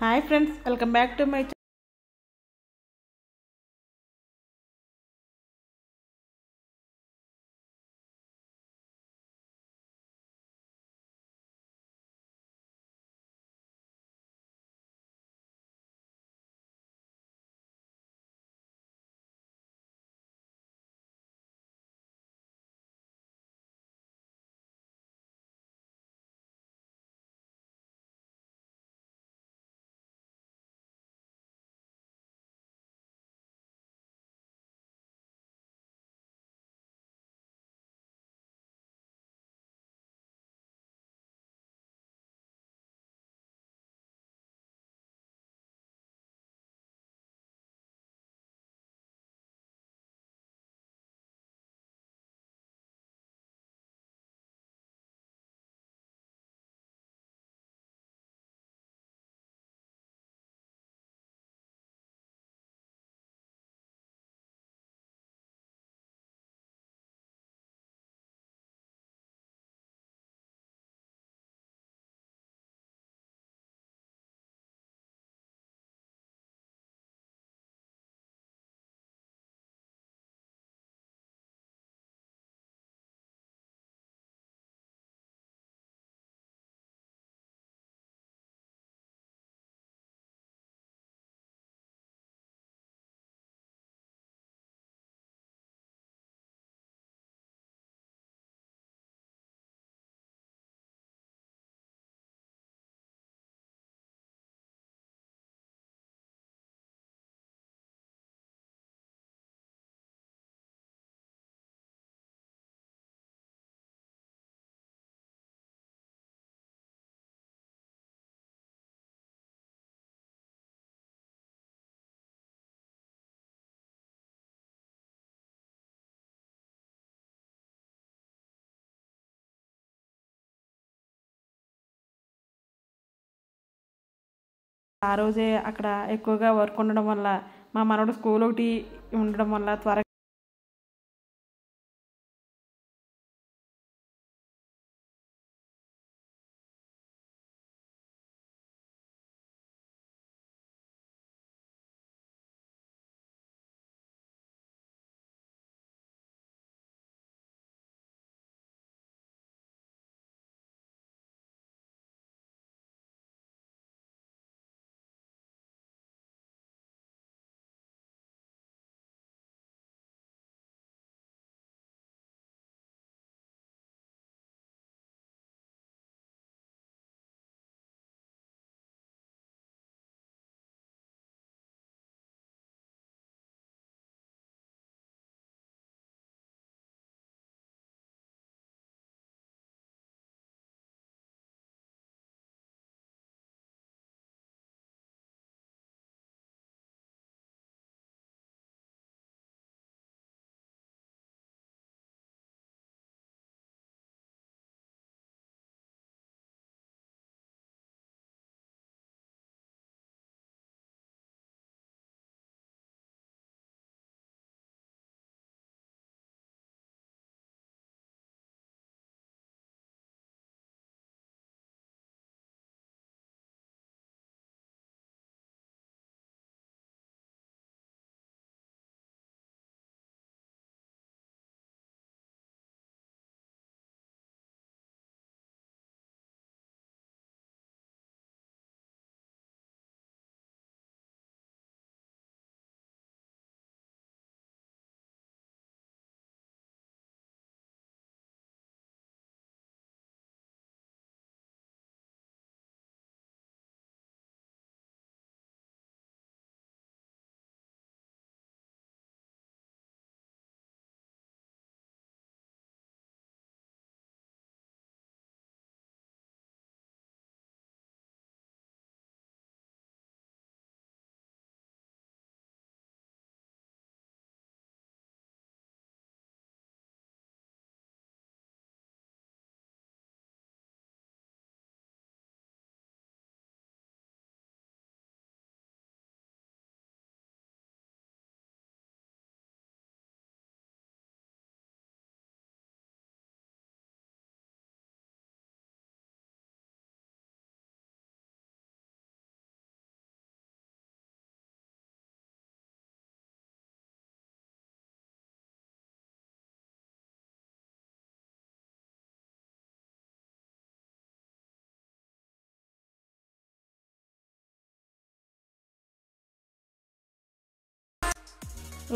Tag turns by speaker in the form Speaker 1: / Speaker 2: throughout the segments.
Speaker 1: Hi friends, welcome back to my ఆ రోజే అక్కడ ఎక్కువగా వర్క్ ఉండడం వల్ల మా మనవడు స్కూల్ ఒకటి ఉండడం వల్ల త్వరగా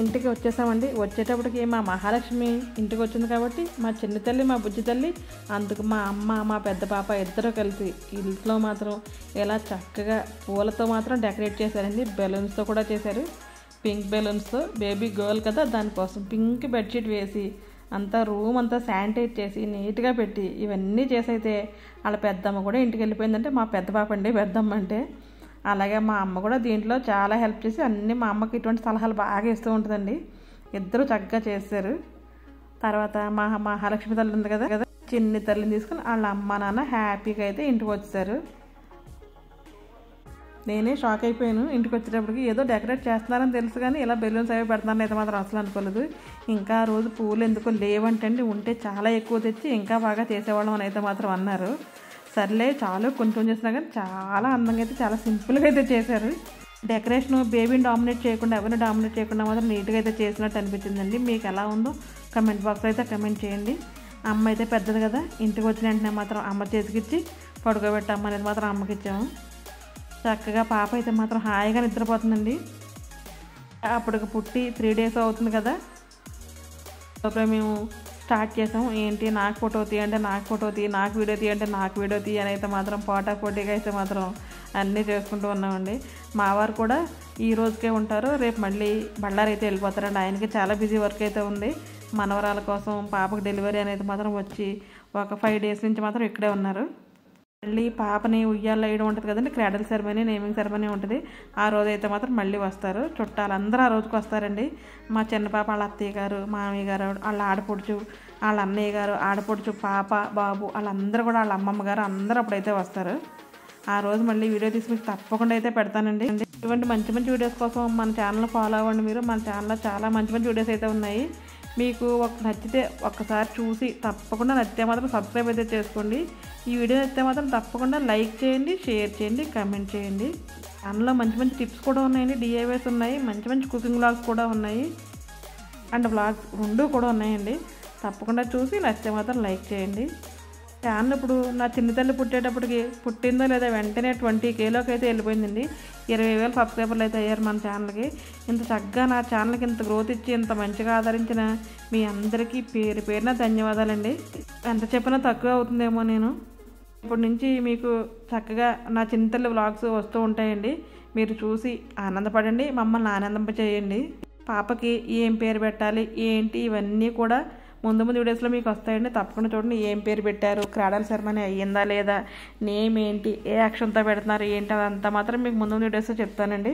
Speaker 1: ఇంటికి వచ్చేసామండి. వచ్చేటప్పటికి మా మహాలక్ష్మి ఇంటికి వచ్చింది కాబట్టి మా చిన్న తల్లి, మా బుజ్జి తల్లి, అందుకు మా అమ్మ, మా పెద్ద పాప ఇద్దరు కలిసి ఇంట్లో మాత్రం ఇలా చక్కగా పూలతో మాత్రం డెకరేట్ చేశారండి. బెలూన్స్తో కూడా చేశారు. పింక్ బెలూన్స్తో, బేబీ గర్ల్ కదా దానికోసం పింక్ బెడ్షీట్ వేసి అంతా రూమ్ అంతా శానిటైజ్ చేసి నీట్గా పెట్టి ఇవన్నీ చేసైతే వాళ్ళ పెద్దమ్మ కూడా ఇంటికి వెళ్ళిపోయిందంటే మా పెద్ద పాప అండి పెద్దమ్మ అంటే. అలాగే మా అమ్మ కూడా దీంట్లో చాలా హెల్ప్ చేసి అన్నీ మా అమ్మకి ఇటువంటి సలహాలు బాగా ఇస్తూ ఉంటుందండి. ఇద్దరు చక్కగా చేశారు. తర్వాత మా మహాలక్ష్మి తల్లి ఉంది కదా చిన్ని తల్లిని తీసుకుని వాళ్ళ అమ్మ నాన్న హ్యాపీగా అయితే ఇంటికి వచ్చారు. నేనే షాక్ అయిపోయాను ఇంటికి వచ్చేటప్పటికి. ఏదో డెకరేట్ చేస్తున్నారని తెలుసు కానీ ఇలా బెలూన్స్ అవి పెడతానని అయితే మాత్రం అసలు అనుకోలేదు. ఇంకా ఆ రోజు పూలు ఎందుకో లేవంటండి, ఉంటే చాలా ఎక్కువ తెచ్చి ఇంకా బాగా చేసేవాళ్ళం అని అయితే మాత్రం అన్నారు. సర్లే చాలు కొంచెం చేసినా కానీ చాలా అందంగా అయితే చాలా సింపుల్గా అయితే చేశారు. డెకరేషన్ బేబీని డామినేట్ చేయకుండా, ఎవరిని డామినేట్ చేయకుండా మాత్రం నీట్గా అయితే చేసినట్టు అనిపించిందండి. మీకు ఎలా ఉందో కమెంట్ బాక్స్లో అయితే కమెంట్ చేయండి. అమ్మ అయితే పెద్దది కదా, ఇంటికి వచ్చిన వెంటనే మాత్రం అమ్మ చేతికిచ్చి పడుకోబెట్టమ్మ అనేది మాత్రం అమ్మకి ఇచ్చాము. చక్కగా పాప అయితే మాత్రం హాయిగా నిద్రపోతుందండి. అప్పటికి పుట్టి 3 days అవుతుంది కదా. అప్పుడు మేము స్టార్ట్ చేసాము. ఏంటి నాకు ఫోటో తీయంటే నాకు ఫోటో తీ, నాకు వీడియో తీయంటే నాకు వీడియో తీ అని అయితే మాత్రం పోటాపోటీగా అయితే మాత్రం అన్నీ చేసుకుంటూ ఉన్నామండి. మా వారు కూడా ఈ రోజుకే ఉంటారు, రేపు మళ్ళీ బళ్ళారి అయితే వెళ్ళిపోతారండి. ఆయనకి చాలా బిజీ వర్క్ అయితే ఉంది. మనవరాల కోసం పాపకు డెలివరీ అనేది మాత్రం వచ్చి ఒక 5 days నుంచి మాత్రం ఇక్కడే ఉన్నారు. మళ్ళీ పాపని ఉయ్యాల్లో వేయడం ఉంటుంది కదండి, క్రాడల్ సెరమనీ, నేమింగ్ సెరమనీ ఉంటుంది. ఆ రోజు అయితే మాత్రం మళ్ళీ వస్తారు. చుట్టాలందరూ ఆ రోజుకి వస్తారండి. మా చిన్న పాప వాళ్ళ అత్తయ్య గారు, మామయ్య గారు, వాళ్ళ ఆడపడుచు, వాళ్ళ అన్నయ్య గారు, ఆడపడుచు, పాప, బాబు వాళ్ళందరూ కూడా వాళ్ళ అమ్మమ్మ గారు అందరూ అప్పుడైతే వస్తారు. ఆ రోజు మళ్ళీ వీడియో తీసి మీకు తప్పకుండా అయితే పెడతానండి. ఇటువంటి మంచి మంచి వీడియోస్ కోసం మన ఛానల్ ఫాలో అవ్వండి మీరు. మన ఛానల్లో చాలా మంచి మంచి వీడియోస్ అయితే ఉన్నాయి. మీకు నచ్చితే ఒక్కసారి చూసి తప్పకుండా నచ్చితే మాత్రం సబ్స్క్రైబ్ అయితే చేసుకోండి. ఈ వీడియో నచ్చితే మాత్రం తప్పకుండా లైక్ చేయండి, షేర్ చేయండి, కామెంట్ చేయండి. ఛానల్లో మంచి మంచి టిప్స్ కూడా ఉన్నాయండి, DIYs ఉన్నాయి, మంచి మంచి కుకింగ్ వ్లాగ్స్ కూడా ఉన్నాయి, అండ్ వ్లాగ్స్ 2 కూడా ఉన్నాయండి. తప్పకుండా చూసి నచ్చితే మాత్రం లైక్ చేయండి. ఛానల్ ఇప్పుడు నా చిన్న తల్లి పుట్టిందో లేదా వెంటనే 20Kలోకి అయితే వెళ్ళిపోయిందండి. 20,000 సబ్స్క్రైబర్లు అయితే అయ్యారు మన ఛానల్కి. ఇంత చక్కగా నా ఛానల్కి ఇంత గ్రోత్ ఇచ్చి ఇంత మంచిగా ఆదరించిన మీ అందరికీ పేరు పేరున ధన్యవాదాలండి. ఎంత చెప్పినా తక్కువ అవుతుందేమో. నేను ఇప్పటి నుంచి మీకు చక్కగా నా చిన్న తల్లి వ్లాగ్స్ వస్తూ ఉంటాయండి. మీరు చూసి ఆనందపడండి, మమ్మల్ని ఆనందింపచేయండి. పాపకి ఏం పేరు పెట్టాలి ఏంటి ఇవన్నీ కూడా ముందు వీడియోస్లో మీకు వస్తాయండి. తప్పకుండా చూడండి. ఏం పేరు పెట్టారు, క్రాడల్ సెరమనీ అయ్యిందా లేదా, నేమ్ ఏంటి, ఏ అక్షరంతో పెడుతున్నారు ఏంటి, అదంతా మాత్రం మీకు ముందు వీడియోస్లో చెప్తానండి.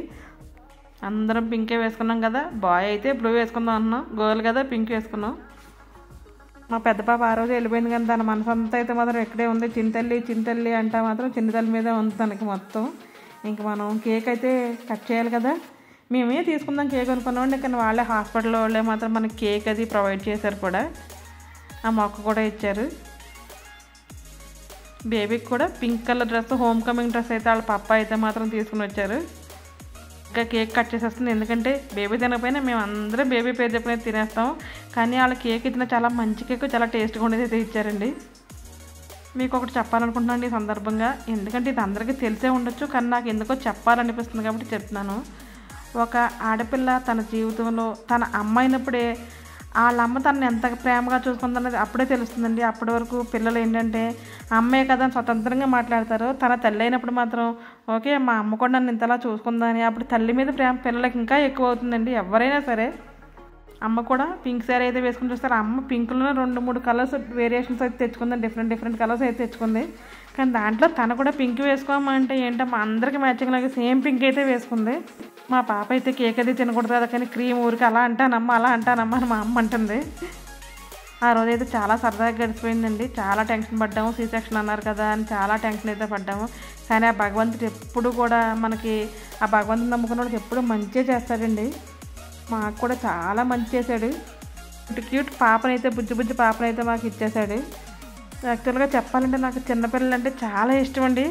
Speaker 1: అందరం పింకే వేసుకున్నాం కదా, బాయ్ అయితే బ్లూ వేసుకుందాం అన్నాం, గర్ల్ కదా పింక్ వేసుకున్నాం. మా పెద్ద పాప ఆ రోజు వెళ్ళిపోయింది కానీ తన మనసు అంతా అయితే మాత్రం ఇక్కడే ఉంది. చింతల్లి అంటే మాత్రం చిన్న తల్లి మీదే ఉంది తనకి మొత్తం. ఇంక మనం కేక్ అయితే కట్ చేయాలి కదా. మేమే తీసుకుందాం కేక్ అనుకున్నామండి, కానీ వాళ్ళే హాస్పిటల్లో వాళ్ళే మాత్రం మనకి కేక్ అది ప్రొవైడ్ చేశారు కూడా. ఆ మొక్క కూడా ఇచ్చారు. బేబీకి కూడా pink colour dress, home coming dress అయితే వాళ్ళ పప్ప అయితే మాత్రం తీసుకుని వచ్చారు. ఇంకా కేక్ కట్ చేసేస్తుంది, ఎందుకంటే బేబీ తినకపోయినా మేము అందరం బేబీ పేరు చెప్పినది తినేస్తాం. కానీ వాళ్ళ కేక్ ఇచ్చిన చాలా మంచి కేక్, చాలా టేస్ట్గా ఉండేది అయితే ఇచ్చారండి. మీకు ఒకటి చెప్పాలనుకుంటున్నాను ఈ సందర్భంగా, ఎందుకంటే ఇది అందరికీ తెలిసే ఉండొచ్చు, కానీ నాకు ఎందుకో చెప్పాలనిపిస్తుంది కాబట్టి చెప్తున్నాను. ఒక ఆడపిల్ల తన జీవితంలో తన అమ్మ అయినప్పుడే వాళ్ళ అమ్మ తనని ఎంత ప్రేమగా చూసుకుందన్నది అప్పుడే తెలుస్తుందండి. అప్పటి వరకు పిల్లలు ఏంటంటే అమ్మే కదా స్వతంత్రంగా మాట్లాడతారు. తన తల్లి అయినప్పుడు మాత్రం ఓకే మా అమ్మ కూడా నన్ను ఇంతలా చూసుకుందని అప్పుడు తల్లి మీద ప్రేమ పిల్లలకి ఇంకా ఎక్కువ అవుతుందండి. ఎవరైనా సరే అమ్మ కూడా పింక్ శారీ అయితే వేసుకుని చూస్తారు. అమ్మ పింక్లోనే 2-3 కలర్స్ వేరియేషన్స్ అయితే తెచ్చుకుంది, డిఫరెంట్ కలర్స్ అయితే తెచ్చుకుంది. కానీ దాంట్లో తను కూడా పింక్ వేసుకోమంటే ఏంటమ్మా అందరికీ మ్యాచింగ్ లాగా సేమ్ పింక్ అయితే వేసుకుంది. మా పాప అయితే కేక్ అది తినకూడదు కదా, కానీ క్రీమ్ ఊరికి అలా అంటానమ్మా అని మా అమ్మ అంటుంది. ఆ రోజైతే చాలా సరదాగా గడిచిపోయిందండి. చాలా టెన్షన్ పడ్డాము, C-section అన్నారు కదా అని చాలా టెన్షన్ అయితే పడ్డాము. కానీ ఆ భగవంతుడు ఎప్పుడు కూడా మనకి, ఆ భగవంతుని నమ్ముకున్న వాళ్ళకి ఎప్పుడు మంచిగా చేస్తాడండి. మాకు కూడా చాలా మంచి చేశాడు. క్యూట్ పాపనైతే బుజ్జి పాపనైతే మాకు ఇచ్చేశాడు. యాక్చువల్గా చెప్పాలంటే నాకు చిన్నపిల్లలు అంటే చాలా ఇష్టం అండి.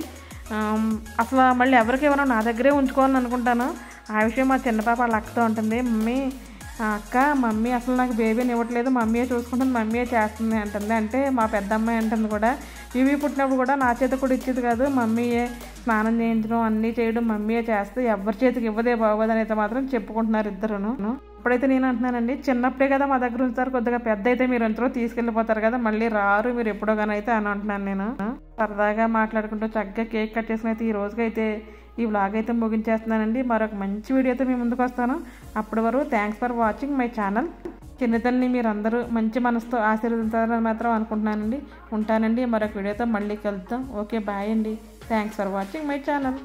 Speaker 1: అసలు మళ్ళీ ఎవరికి ఎవరో నా దగ్గరే ఉంచుకోవాలని అనుకుంటాను. ఆ విషయం మా చిన్న పాప వాళ్ళ అక్కతో ఉంటుంది. మమ్మీ అసలు నాకు బేబీని ఇవ్వట్లేదు, మమ్మీయే చూసుకుంటుంది, మమ్మీయే చేస్తుంది అంటుంది. అంటే మా పెద్ద అమ్మాయి అంటుంది కూడా, బేబీ పుట్టినప్పుడు కూడా నా చేత కూడా ఇచ్చేది కాదు, మమ్మీయే స్నానం చేయించడం అన్నీ చేయడం మమ్మీయే చేస్తే ఎవరి చేతికి ఇవ్వదే బాగోదని అయితే మాత్రం చెప్పుకుంటున్నారు ఇద్దరును. ఇప్పుడైతే నేను అంటున్నానండి, చిన్నప్పుడే కదా మా దగ్గర ఉంచుతారు, కొద్దిగా పెద్ద అయితే మీరు ఎంతలో తీసుకెళ్ళిపోతారు కదా, మళ్ళీ రారు మీరు ఎప్పుడో కానీ అయితే అని అంటున్నాను నేను. సరదాగా మాట్లాడుకుంటూ చక్కగా కేక్ కట్ చేసుకుని అయితే ఈ రోజుకైతే ఈ వ్లాగ్ అయితే ముగించేస్తున్నానండి. మరొక మంచి వీడియోతో మీ ముందుకు వస్తాను. అప్పటి వరకు thanks for watching my channel. చిన్నతల్ని మీరందరూ మంచి మనసుతో ఆశీర్వదించాలని మాత్రం అనుకుంటున్నానండి. ఉంటానండి, మరొక వీడియోతో మళ్ళీ కలుద్దాం. ఓకే, బాయ్ అండి. Thanks for watching my channel.